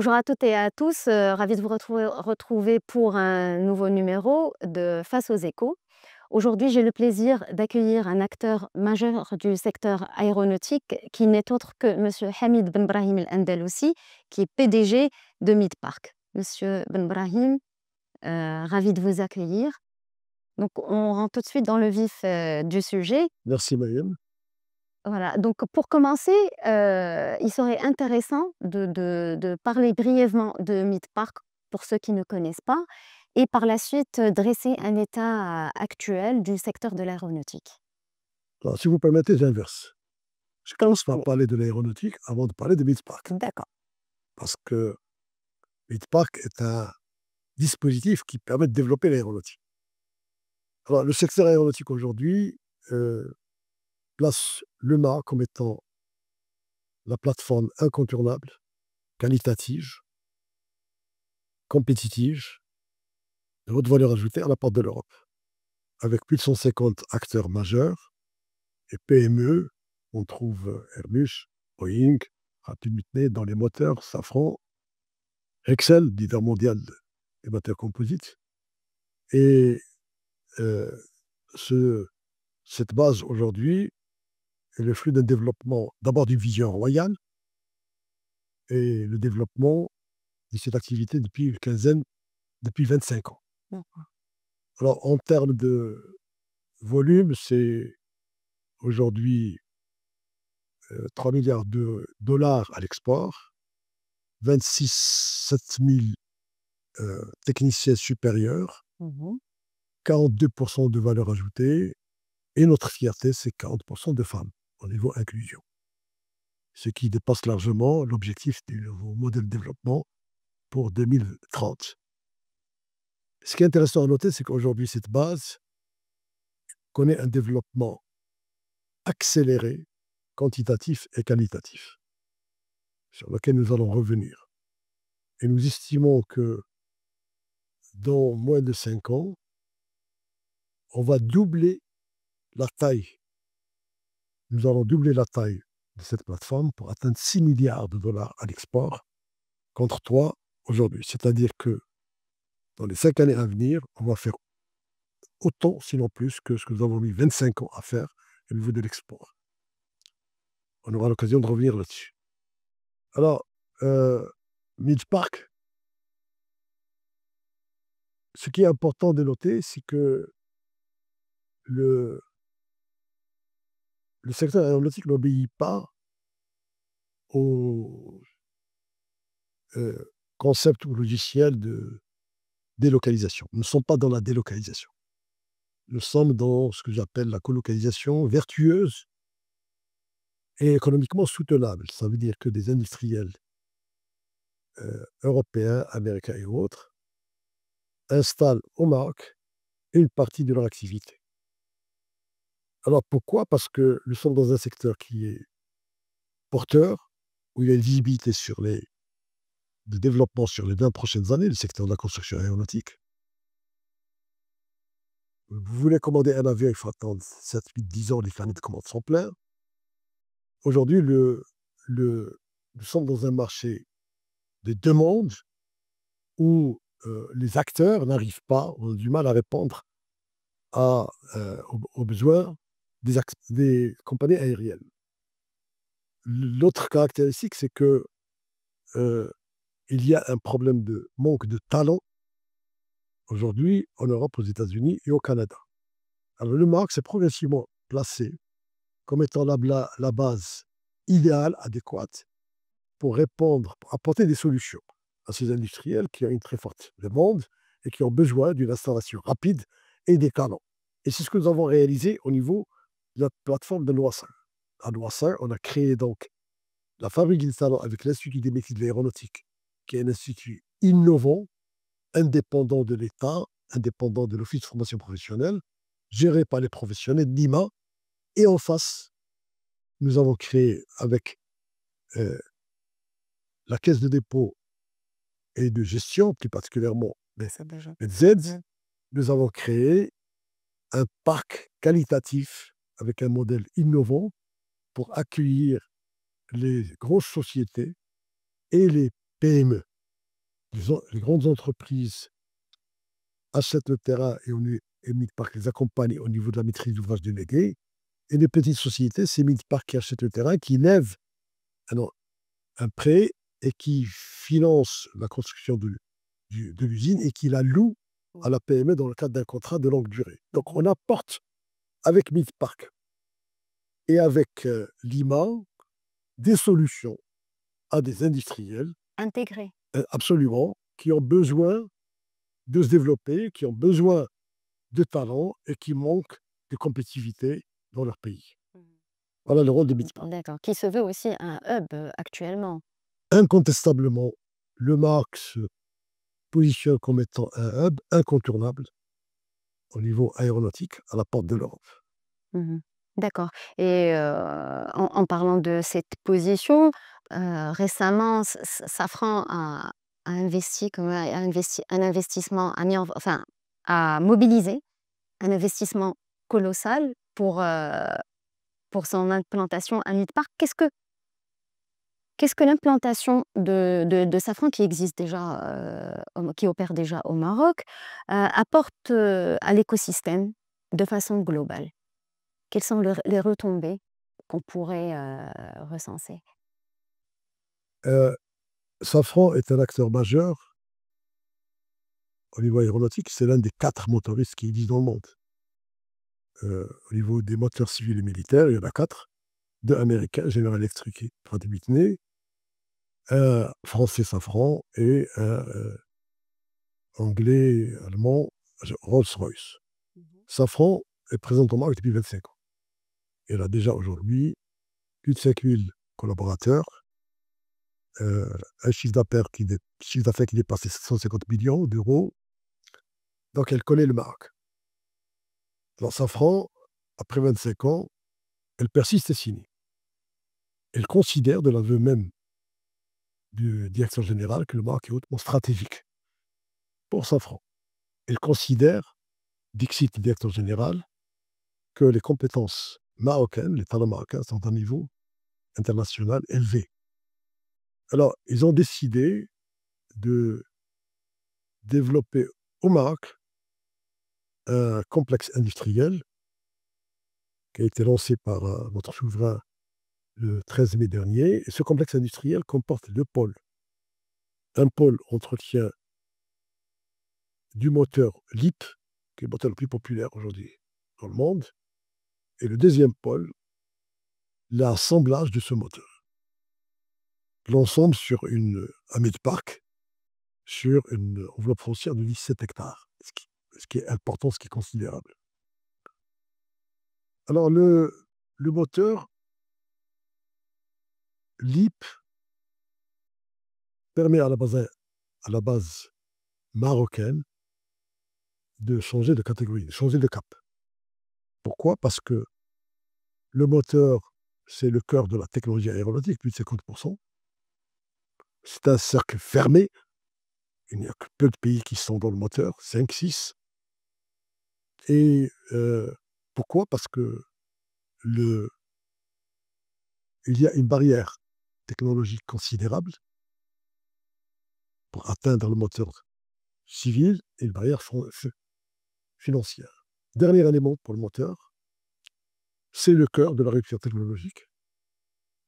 Bonjour à toutes et à tous, ravie de vous retrouver pour un nouveau numéro de Face aux échos. Aujourd'hui, j'ai le plaisir d'accueillir un acteur majeur du secteur aéronautique qui n'est autre que monsieur Hamid Ben Brahim El-Andalousi, qui est PDG de Midpark. Monsieur Ben Brahim, ravi de vous accueillir. Donc on rentre tout de suite dans le vif, du sujet. Merci Mariam. Voilà, donc pour commencer, il serait intéressant de parler brièvement de Midpark pour ceux qui ne connaissent pas et par la suite, dresser un état, actuel du secteur de l'aéronautique. Alors, si vous permettez, j'inverse. Je commence par Oui, parler de l'aéronautique avant de parler de Midpark. d'accord. Parce que Midpark est un dispositif qui permet de développer l'aéronautique. Alors, le secteur aéronautique aujourd'hui place le mât comme étant la plateforme incontournable, qualitative, compétitive, de haute valeur ajoutée à la porte de l'Europe. Avec plus de 150 acteurs majeurs et PME, on trouve Airbus, Boeing, Pratt & Whitney dans les moteurs, Safran, Hexcel, leader mondial des moteurs composites. Et euh, ce, cette base aujourd'hui est le flux d'un développement, d'abord d'une vision royale, et le développement de cette activité depuis une quinzaine, depuis 25 ans. Mmh. Alors, en termes de volume, c'est aujourd'hui 3 milliards de dollars à l'export, 26 7 000 techniciens supérieurs, Mmh. 42% de valeur ajoutée, et notre fierté, c'est 40% de femmes au niveau inclusion, ce qui dépasse largement l'objectif du nouveau modèle de développement pour 2030. Ce qui est intéressant à noter, c'est qu'aujourd'hui, cette base connaît un développement accéléré, quantitatif et qualitatif, sur lequel nous allons revenir. Et nous estimons que dans moins de 5 ans, on va doubler la taille. Nous allons doubler la taille de cette plateforme pour atteindre 6 milliards de dollars à l'export contre 3 aujourd'hui. C'est-à-dire que dans les 5 années à venir, on va faire autant, sinon plus, que ce que nous avons mis 25 ans à faire au niveau de l'export. On aura l'occasion de revenir là-dessus. Alors, euh, Midpark, ce qui est important de noter, c'est que le, le secteur aéronautique n'obéit pas au concept ou logiciel de délocalisation. Nous ne sommes pas dans la délocalisation. Nous sommes dans ce que j'appelle la colocalisation vertueuse et économiquement soutenable. Ça veut dire que des industriels européens, américains et autres installent au Maroc une partie de leur activité. Alors pourquoi? Parce que nous sommes dans un secteur qui est porteur, où il y a une visibilité sur de développement sur les 20 prochaines années, le secteur de la construction aéronautique. Vous voulez commander un avion, il faut attendre 7, 8, 10 ans, les carnets de commandes sont pleins. Aujourd'hui, nous sommes dans un marché de demande où les acteurs n'arrivent pas, ont du mal à répondre aux besoins des compagnies aériennes. L'autre caractéristique, c'est que il y a un problème de manque de talent aujourd'hui en Europe, aux États-Unis et au Canada. Alors le Maroc s'est progressivement placé comme étant la base idéale, adéquate, pour répondre, pour apporter des solutions à ces industriels qui ont une très forte demande et qui ont besoin d'une installation rapide et des talents. Et c'est ce que nous avons réalisé au niveau de la plateforme de Noissin. À Noissin, on a créé donc la fabrique des talents avec l'Institut des métiers de l'aéronautique, qui est un institut innovant, indépendant de l'État, indépendant de l'Office de formation professionnelle, géré par les professionnels d'IMA. Et en face, nous avons créé avec euh, la caisse de dépôt et de gestion, plus particulièrement C'est déjà. les Z, Mmh. nous avons créé un parc qualitatif avec un modèle innovant pour accueillir les grosses sociétés et les PME. Les grandes entreprises achètent le terrain et Midpark les accompagne au niveau de la maîtrise d'ouvrage déléguée. Et les petites sociétés, c'est Midpark qui achète le terrain, qui lève un prêt et qui finance la construction de l'usine et qui la loue à la PME dans le cadre d'un contrat de longue durée. Donc on apporte avec Midpark et avec Lima des solutions à des industriels Intégré. Absolument, qui ont besoin de se développer, qui ont besoin de talent et qui manquent de compétitivité dans leur pays. Voilà le rôle de Midpark. D'accord. Qui se veut aussi un hub actuellement. Incontestablement, le Maroc se positionne comme étant un hub incontournable au niveau aéronautique à la porte de l'Europe. D'accord. Et en parlant de cette position, récemment, Safran a investi, un investissement, a mobilisé un investissement colossal pour son implantation à Midpark. Qu'est-ce que l'implantation de Safran, qui existe déjà, qui opère déjà au Maroc, apporte à l'écosystème de façon globale? Quelles sont les retombées qu'on pourrait recenser? Euh, Safran est un acteur majeur au niveau aéronautique. C'est l'un des 4 motoristes qui existent dans le monde. Au niveau des moteurs civils et militaires, il y en a 4. 2 américains, General Electric et Pratt & Whitney, un français Safran et un anglais, allemand, Rolls-Royce. Safran est présent au Maroc depuis 25 ans. Elle a déjà aujourd'hui plus de 5000 collaborateurs, un chiffre d'affaires qui dépasse les 750 millions d'euros. Donc elle connaît le Maroc. Alors Safran, après 25 ans, elle persiste et signe. Elle considère, de l'aveu même du directeur général, que le Maroc est hautement stratégique pour Safran. Elle considère, dixit le directeur général, que les compétences marocaines, les talents marocains sont à un niveau international élevé. Alors, ils ont décidé de développer au Maroc un complexe industriel qui a été lancé par notre souverain le 13 mai dernier. Et ce complexe industriel comporte 2 pôles. Un pôle entretien du moteur LEAP, qui est le moteur le plus populaire aujourd'hui dans le monde, et le deuxième pôle, l'assemblage de ce moteur. L'ensemble à Midpark, sur une enveloppe foncière de 17 hectares, ce qui est important, ce qui est considérable. Alors, le moteur LEAP permet à la base marocaine de changer de catégorie, de changer de cap. Pourquoi? Parce que le moteur, c'est le cœur de la technologie aéronautique, plus de 50%. C'est un cercle fermé. Il n'y a que peu de pays qui sont dans le moteur, 5, 6. Et pourquoi? Parce que il y a une barrière technologique considérable pour atteindre le moteur civil et une barrière financière. Dernier élément pour le moteur, c'est le cœur de la rupture technologique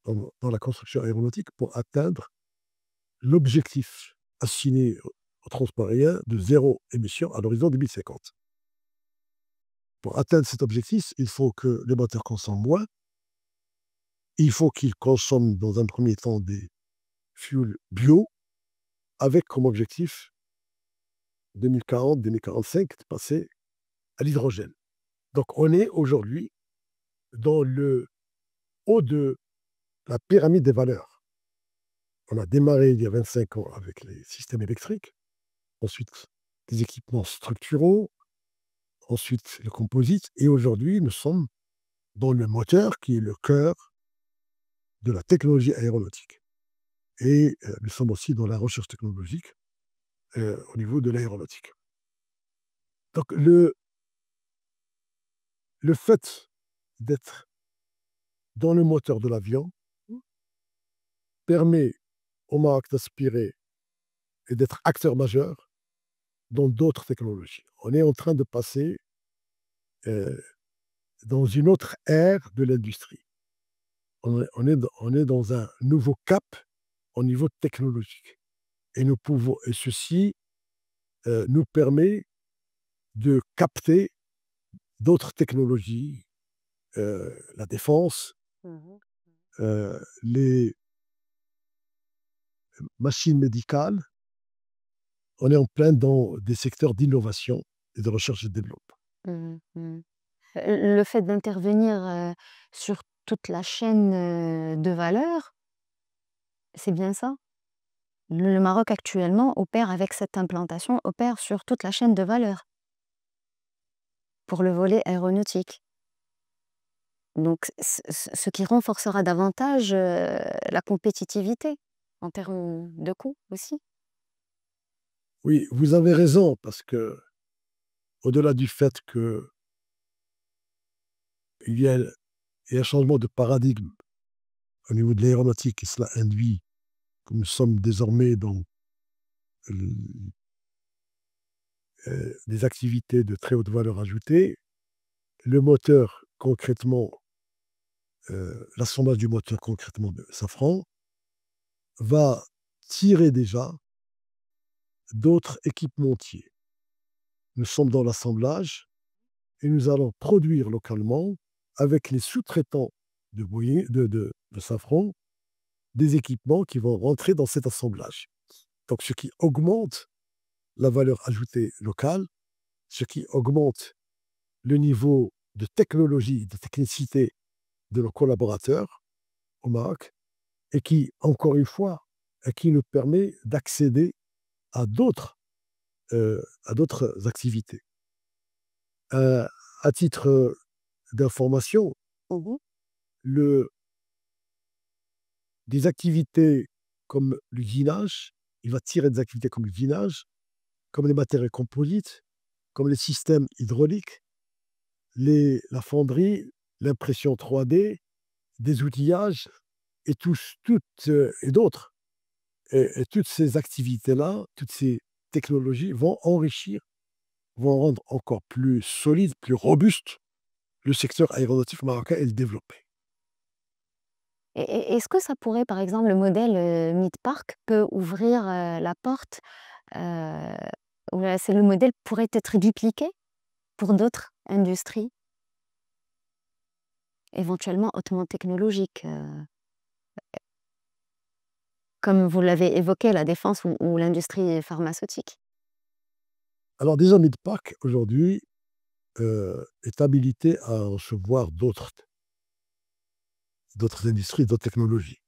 dans la construction aéronautique pour atteindre l'objectif assigné au transport aérien de 0 émission à l'horizon 2050. Pour atteindre cet objectif, il faut que les moteurs consomment moins. Il faut qu'ils consomment dans un premier temps des fuels bio, avec comme objectif 2040-2045 de passer à l'hydrogène. Donc on est aujourd'hui dans le haut de la pyramide des valeurs. On a démarré il y a 25 ans avec les systèmes électriques, ensuite les équipements structuraux, ensuite le composite, et aujourd'hui nous sommes dans le moteur qui est le cœur de la technologie aéronautique. Et nous sommes aussi dans la recherche technologique au niveau de l'aéronautique. Donc le fait d'être dans le moteur de l'avion permet au Maroc d'aspirer et d'être acteur majeur dans d'autres technologies. On est en train de passer dans une autre ère de l'industrie. On est dans un nouveau cap au niveau technologique. Et ceci nous permet de capter d'autres technologies, la défense, Mhm. les machines médicales. On est en plein dans des secteurs d'innovation et de recherche et développement. Mhm. Mhm. Le fait d'intervenir sur toute la chaîne de valeur, c'est bien ça? Le Maroc actuellement opère avec cette implantation, opère sur toute la chaîne de valeur pour le volet aéronautique. Donc, ce qui renforcera davantage la compétitivité en termes de coûts aussi. Oui, vous avez raison, parce que au-delà du fait qu'il y a un changement de paradigme au niveau de l'aéronautique, et cela induit que nous sommes désormais dans des activités de très haute valeur ajoutée, le moteur, concrètement, l'assemblage du moteur concrètement de Safran va tirer déjà d'autres équipementiers. Nous sommes dans l'assemblage et nous allons produire localement, avec les sous-traitants de Safran, des équipements qui vont rentrer dans cet assemblage. Donc, ce qui augmente la valeur ajoutée locale, ce qui augmente le niveau de technologie, de technicité de nos collaborateurs au Maroc, et qui, encore une fois, qui nous permet d'accéder à d'autres activités. À titre d'information, Mhm. le, des activités comme l'usinage, il va tirer des activités comme l'usinage, comme les matériaux composites, comme les systèmes hydrauliques, la fonderie, l'impression 3D, des outillages et, et d'autres. Et toutes ces activités-là, toutes ces technologies vont enrichir, vont rendre encore plus solide, plus robuste le secteur aéronautique marocain et le développer. Est-ce que ça pourrait, par exemple, le modèle Mid-Park peut ouvrir la porte, euh, le modèle pourrait être dupliqué pour d'autres industries, éventuellement hautement technologiques, comme vous l'avez évoqué, la défense ou l'industrie pharmaceutique? Alors déjà, Midpark, aujourd'hui, est habilité à recevoir d'autres industries, d'autres technologies.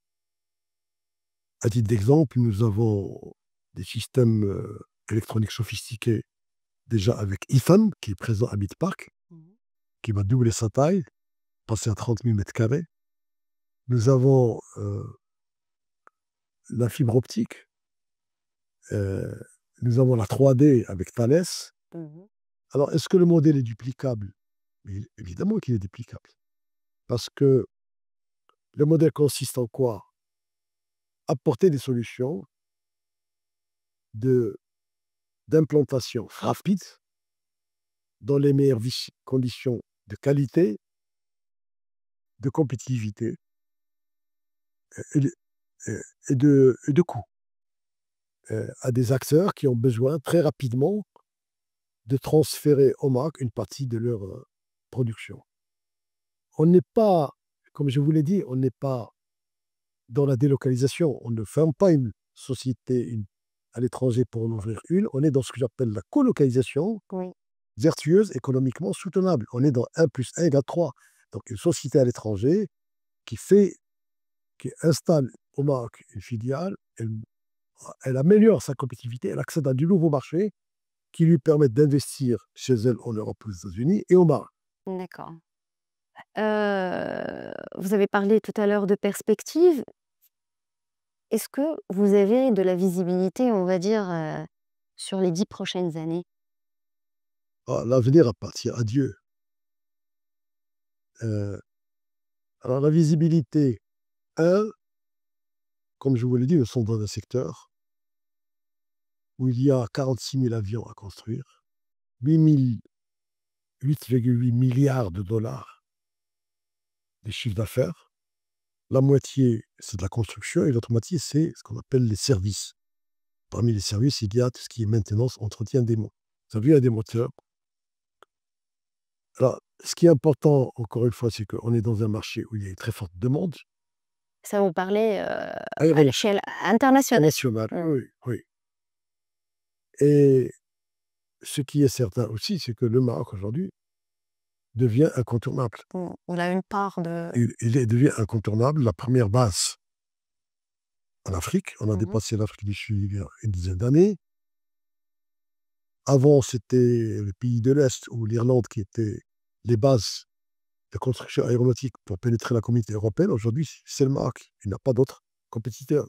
À titre d'exemple, nous avons des systèmes électroniques sophistiqués déjà avec Ethan, qui est présent à Midpark, Mhm. qui va doubler sa taille, passer à 30 000 mètres carrés. Nous avons la fibre optique, euh, nous avons la 3D avec Thales. Mhm. Alors, est-ce que le modèle est duplicable? Mais évidemment qu'il est duplicable. Parce que le modèle consiste en quoi? Apporter des solutions de, d'implantation rapide dans les meilleures conditions de qualité, de compétitivité et de, et de coût, à des acteurs qui ont besoin très rapidement de transférer au Maroc une partie de leur production. On n'est pas, comme je vous l'ai dit, on n'est pas dans la délocalisation. On ne ferme pas une société à l'étranger pour en ouvrir une. On est dans ce que j'appelle la colocalisation Oui. vertueuse, économiquement soutenable. On est dans 1+1 égale 3. Donc, une société à l'étranger qui qui installe au Maroc une filiale, elle améliore sa compétitivité, elle accède à du nouveau marché qui lui permettent d'investir chez elle en Europe, aux États-Unis et au Maroc. D'accord. Vous avez parlé tout à l'heure de perspectives. Est-ce que vous avez de la visibilité, on va dire, sur les 10 prochaines années? Ah, l'avenir appartient à Dieu. Euh, alors, la visibilité, un, comme je vous l'ai dit, nous sommes dans un secteur où il y a 46 000 avions à construire, 8,8 milliards de dollars de chiffre d'affaires. La moitié, c'est de la construction et l'autre moitié, c'est ce qu'on appelle les services. Parmi les services, il y a tout ce qui est maintenance, entretien des moteurs. Vous avez des moteurs. Alors, ce qui est important, encore une fois, c'est qu'on est dans un marché où il y a une très forte demande. Ça, vous parlez à Aéronautique l'échelle internationale. nationale, oui, oui. Et ce qui est certain aussi, c'est que le Maroc, aujourd'hui, devient incontournable. On a une part de... Devient incontournable. La première base en Afrique, on a dépassé l'Afrique du Sud il y a une dizaine d'années. Avant, c'était les pays de l'Est ou l'Irlande qui étaient les bases de construction aéronautique pour pénétrer la communauté européenne. Aujourd'hui, c'est le Maroc. Il n'a pas d'autres compétiteurs.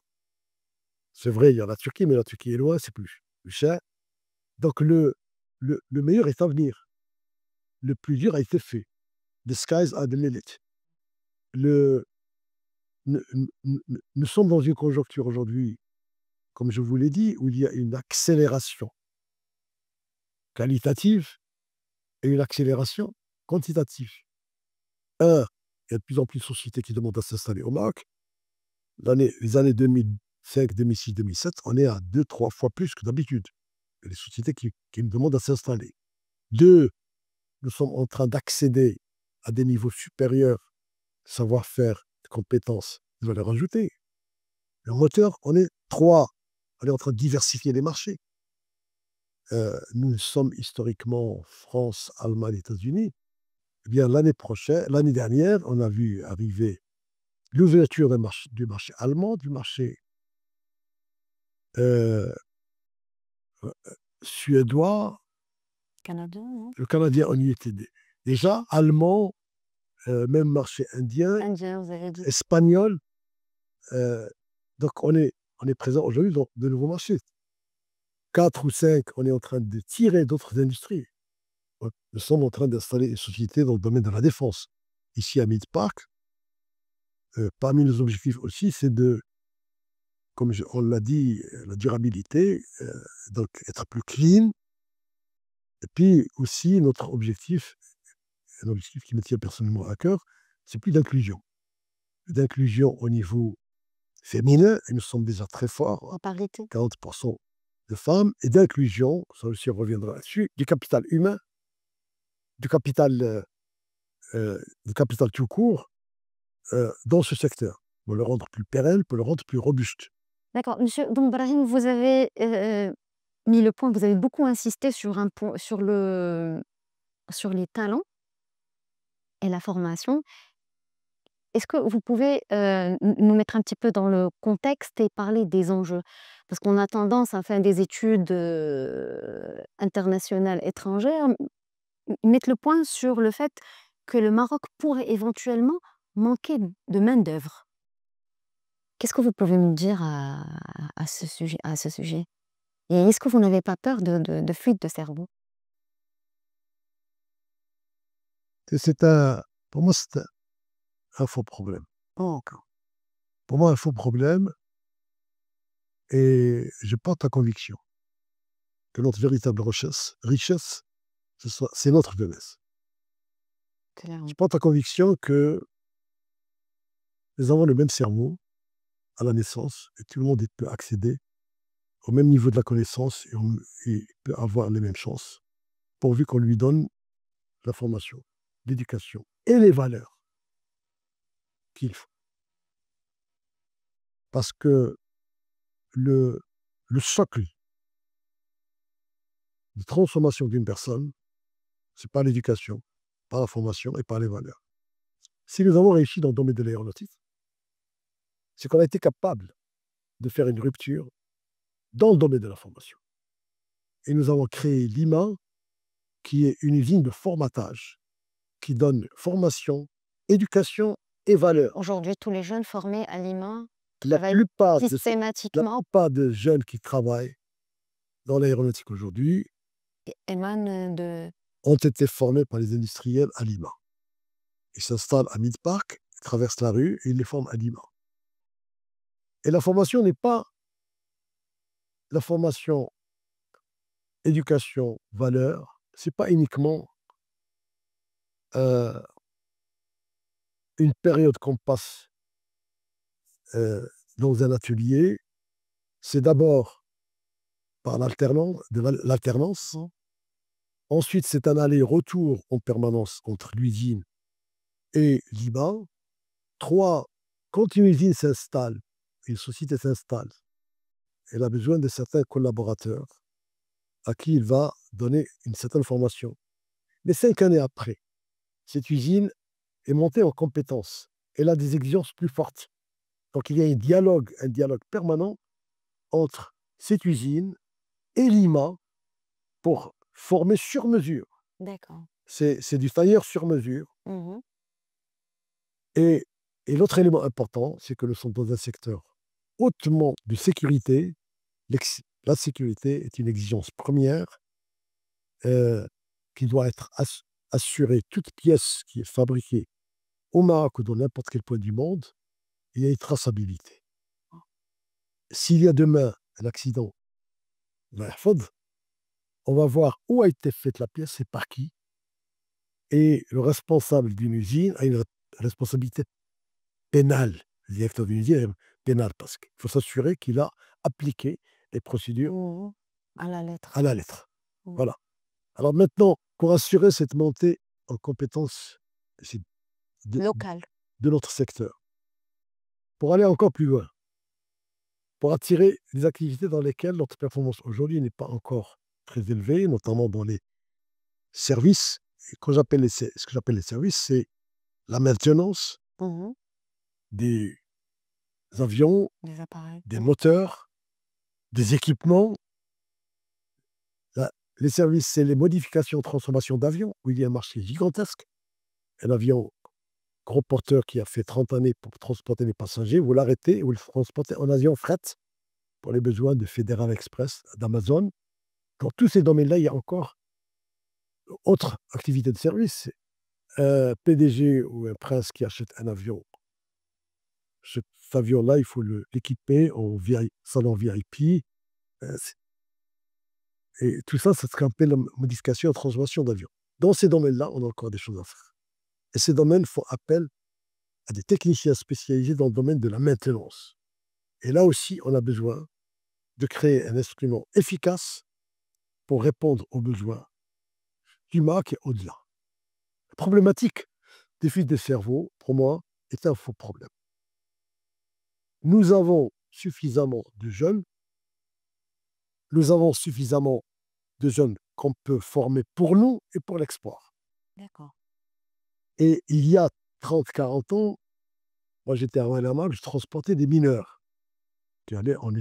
C'est vrai, il y a la Turquie, mais la Turquie est loin, c'est plus cher. Donc, le meilleur est à venir. Le plus dur a été fait. The skies are the limit. Le, nous sommes dans une conjoncture aujourd'hui, comme je vous l'ai dit, où il y a une accélération qualitative et une accélération quantitative. Il y a de plus en plus de sociétés qui demandent à s'installer au Maroc. Les années 2005, 2006, 2007, on est à 2-3 fois plus que d'habitude. Il y a des sociétés qui nous demandent à s'installer. Deux, nous sommes en train d'accéder à des niveaux supérieurs de savoir-faire, de compétences, de valeur ajoutée. Le moteur, on est 3. On est en train de diversifier les marchés. Nous sommes historiquement France, Allemagne, États-Unis. Eh bien, l'année dernière, on a vu arriver l'ouverture du marché allemand, du marché euh, suédois, Canada, non? le canadien, on y était déjà, allemand, même marché indien, Indien, vous avez dit. espagnol. Donc, on est présent aujourd'hui dans de nouveaux marchés. 4 ou 5, on est en train de tirer d'autres industries. Nous sommes en train d'installer des sociétés dans le domaine de la défense. Ici à Mid Park, parmi nos objectifs aussi, c'est de, comme on l'a dit, la durabilité, donc être plus clean. Et puis aussi, notre objectif, un objectif qui me tient personnellement à cœur, c'est plus d'inclusion. D'inclusion au niveau féminin, et nous sommes déjà très forts, En parité. 40% de femmes, et d'inclusion, ça aussi on reviendra là-dessus, du capital humain, du capital tout court, dans ce secteur, pour le rendre plus pérenne, pour le rendre plus robuste. D'accord. Monsieur donc Brahim, vous avez mis le point, vous avez beaucoup insisté sur un point, sur les talents et la formation. Est-ce que vous pouvez nous mettre un petit peu dans le contexte et parler des enjeux? Parce qu'on a tendance à faire des études internationales étrangères, mettre le point sur le fait que le Maroc pourrait éventuellement manquer de main-d'œuvre. Qu'est-ce que vous pouvez me dire à ce sujet, à ce sujet? Et est-ce que vous n'avez pas peur de fuite de cerveau? Pour moi, c'est un faux problème. Pas encore. Pour moi, un faux problème, et je porte la conviction que notre véritable richesse, c'est notre jeunesse. Clairement. Je porte la conviction que nous avons le même cerveau à la naissance et tout le monde peut accéder au même niveau de la connaissance et peut avoir les mêmes chances, pourvu qu'on lui donne la formation, l'éducation et les valeurs qu'il faut. Parce que le socle de transformation d'une personne, c'est par l'éducation, par la formation et par les valeurs. Si nous avons réussi dans le domaine de l'aéronautique, c'est qu'on a été capable de faire une rupture dans le domaine de la formation. Et nous avons créé l'IMA, qui est une usine de formatage, qui donne formation, éducation et valeurs. Aujourd'hui, tous les jeunes formés à l'IMA La travaillent plupart systématiquement de jeunes qui travaillent dans l'aéronautique aujourd'hui émanent de... ont été formés par les industriels à Lima. Ils s'installent à Mid Park, ils traversent la rue et ils les forment à Lima. Et la formation n'est pas la formation éducation, valeurs, ce n'est pas uniquement euh, une période qu'on passe euh, dans un atelier, c'est d'abord par l'alternance. Mhm. Ensuite, c'est un aller-retour en permanence entre l'usine et l'IMA. Trois, quand une usine s'installe, une société s'installe, elle a besoin de certains collaborateurs à qui il va donner une certaine formation. Mais 5 années après, cette usine est montée en compétences. Elle a des exigences plus fortes. Donc il y a un dialogue permanent entre cette usine et l'IMA pour former sur mesure. D'accord. C'est du tailleur sur mesure. Mhm. Et, et l'autre élément important, c'est que nous sommes dans un secteur hautement de sécurité. La sécurité est une exigence première euh, qui doit être assurée. Toute pièce qui est fabriquée au Maroc ou dans n'importe quel point du monde, il y a une traçabilité. S'il y a demain un accident, on va voir où a été faite la pièce et par qui. Et le responsable d'une usine a une responsabilité pénale. Le directeur d'une usine est pénal parce qu'il faut s'assurer qu'il a appliqué les procédures Mhm. À la à lettre. la lettre. Mhm. Voilà. Alors maintenant, pour assurer cette montée en compétences de, Local. de notre secteur, pour aller encore plus loin, pour attirer les activités dans lesquelles notre performance aujourd'hui n'est pas encore très élevée, notamment dans les services. Et ce que j'appelle les services, c'est la maintenance Mhm. des avions, Des appareils. des Mhm. moteurs, des équipements. Là, les services, c'est les modifications, transformations d'avions, où il y a un marché gigantesque. Un avion gros porteur qui a fait 30 années pour transporter des passagers, vous l'arrêtez, vous le transportez en avion fret pour les besoins de Federal Express, d'Amazon. Dans tous ces domaines-là, il y a encore autre activité de service. Un PDG ou un prince qui achète un avion, cet avion-là, il faut l'équiper en salon VIP. euh, Et tout ça, c'est ce qu'on appelle la modification et transformation d'avion. Dans ces domaines-là, on a encore des choses à faire. Et ces domaines font appel à des techniciens spécialisés dans le domaine de la maintenance. Et là aussi, on a besoin de créer un instrument efficace pour répondre aux besoins du MAC et au-delà. La problématique des fuites de cerveau, pour moi, est un faux problème. Nous avons suffisamment de jeunes, nous avons suffisamment de jeunes qu'on peut former pour nous et pour l'export. D'accord. Et il y a 30, 40 ans, moi j'étais à Manama, je transportais des mineurs qui allaient en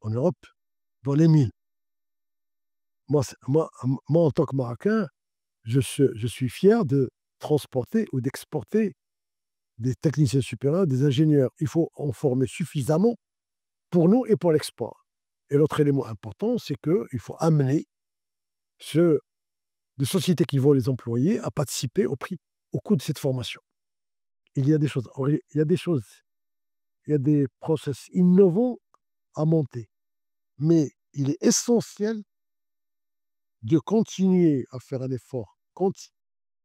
Europe dans les mines. Moi, en tant que Marocain, je suis fier de transporter ou d'exporter des techniciens supérieurs, des ingénieurs. Il faut en former suffisamment pour nous et pour l'export. Et l'autre élément important, c'est qu'il faut amener ceux de sociétés qui vont les employer à participer au coût de cette formation. Il y a des choses, il y a des choses, il y a des process innovants à monter. Mais il est essentiel de continuer à faire un effort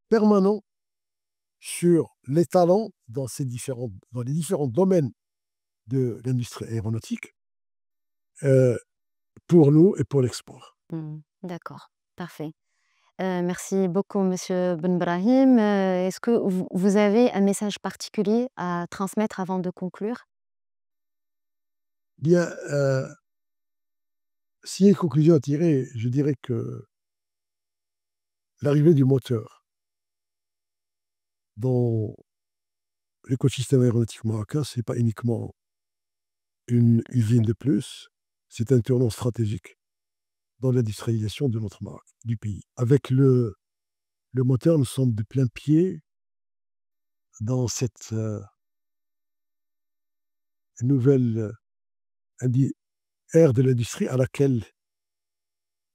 permanent sur les talents dans les différents domaines de l'industrie aéronautique euh, pour nous et pour l'export. Mhm. D'accord. Parfait. Merci beaucoup, Monsieur Benbrahim. Est-ce que vous avez un message particulier à transmettre avant de conclure? Bien, s'il y a une conclusion à tirer, je dirais que l'arrivée du moteur dans l'écosystème aéronautique marocain, ce n'est pas uniquement une usine de plus, c'est un tournant stratégique dans l'industrialisation de notre Maroc, du pays. Avec le moteur, nous sommes de plein pied dans cette nouvelle ère de l'industrie à laquelle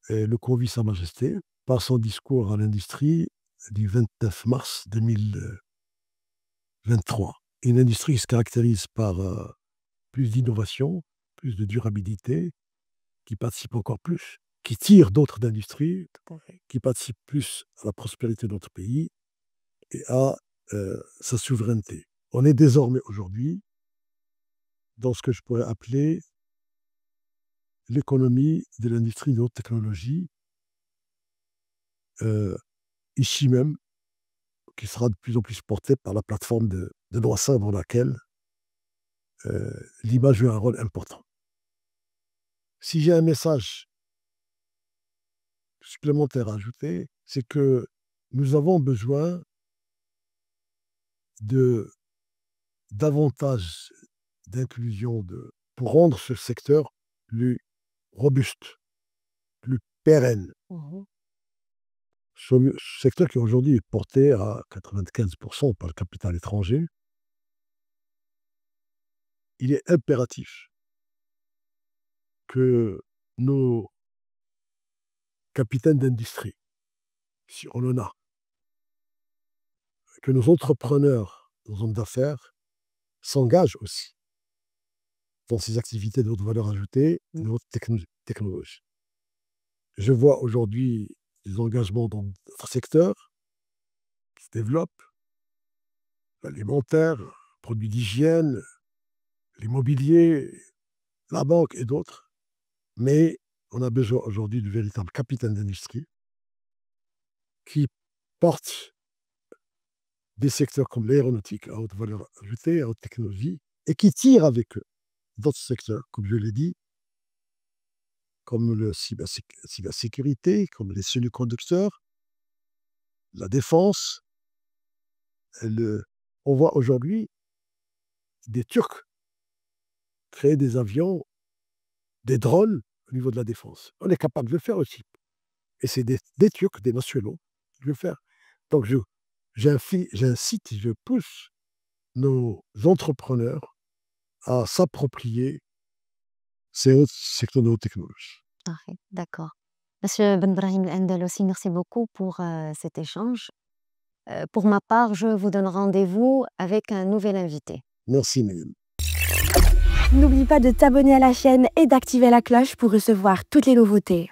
le convie Sa Majesté par son discours à l'industrie du 29 mars 2023. Une industrie qui se caractérise par plus d'innovation, plus de durabilité, qui participe encore plus qui tire d'autres industries, Tout à fait. qui participent plus à la prospérité de notre pays et à sa souveraineté. On est désormais aujourd'hui dans ce que je pourrais appeler l'économie de l'industrie de haute technologie, ici même, qui sera de plus en plus portée par la plateforme de Noissin dans laquelle l'image joue un rôle important. Si j'ai un message supplémentaire à ajouter, c'est que nous avons besoin de davantage d'inclusion pour rendre ce secteur plus robuste, plus pérenne. Mhm. Ce secteur qui aujourd'hui est porté à 95% par le capital étranger, il est impératif que nos capitaines d'industrie, si on en a, que nos entrepreneurs, nos hommes d'affaires, s'engagent aussi dans ces activités de haute valeur ajoutée, de haute technologie. Je vois aujourd'hui des engagements dans d'autres secteurs qui se développent, l'alimentaire, produits d'hygiène, l'immobilier, la banque et d'autres. Mais on a besoin aujourd'hui de véritables capitaines d'industrie qui portent des secteurs comme l'aéronautique à haute valeur ajoutée, à haute technologie, et qui tirent avec eux d'autres secteurs, comme je l'ai dit, comme la cybersécurité, comme les semi-conducteurs, la défense. On voit aujourd'hui des Turcs créer des avions, des drones au niveau de la défense. On est capable de le faire aussi. Et c'est des Turcs, des nationaux, qui le faire. Donc j'incite, je pousse nos entrepreneurs à s'approprier ces secteurs de haute technologie. Parfait, d'accord. Monsieur Ben Brahim El-Andalousi, merci beaucoup pour cet échange. Pour ma part, je vous donne rendez-vous avec un nouvel invité. Merci, Mélanie. N'oublie pas de t'abonner à la chaîne et d'activer la cloche pour recevoir toutes les nouveautés.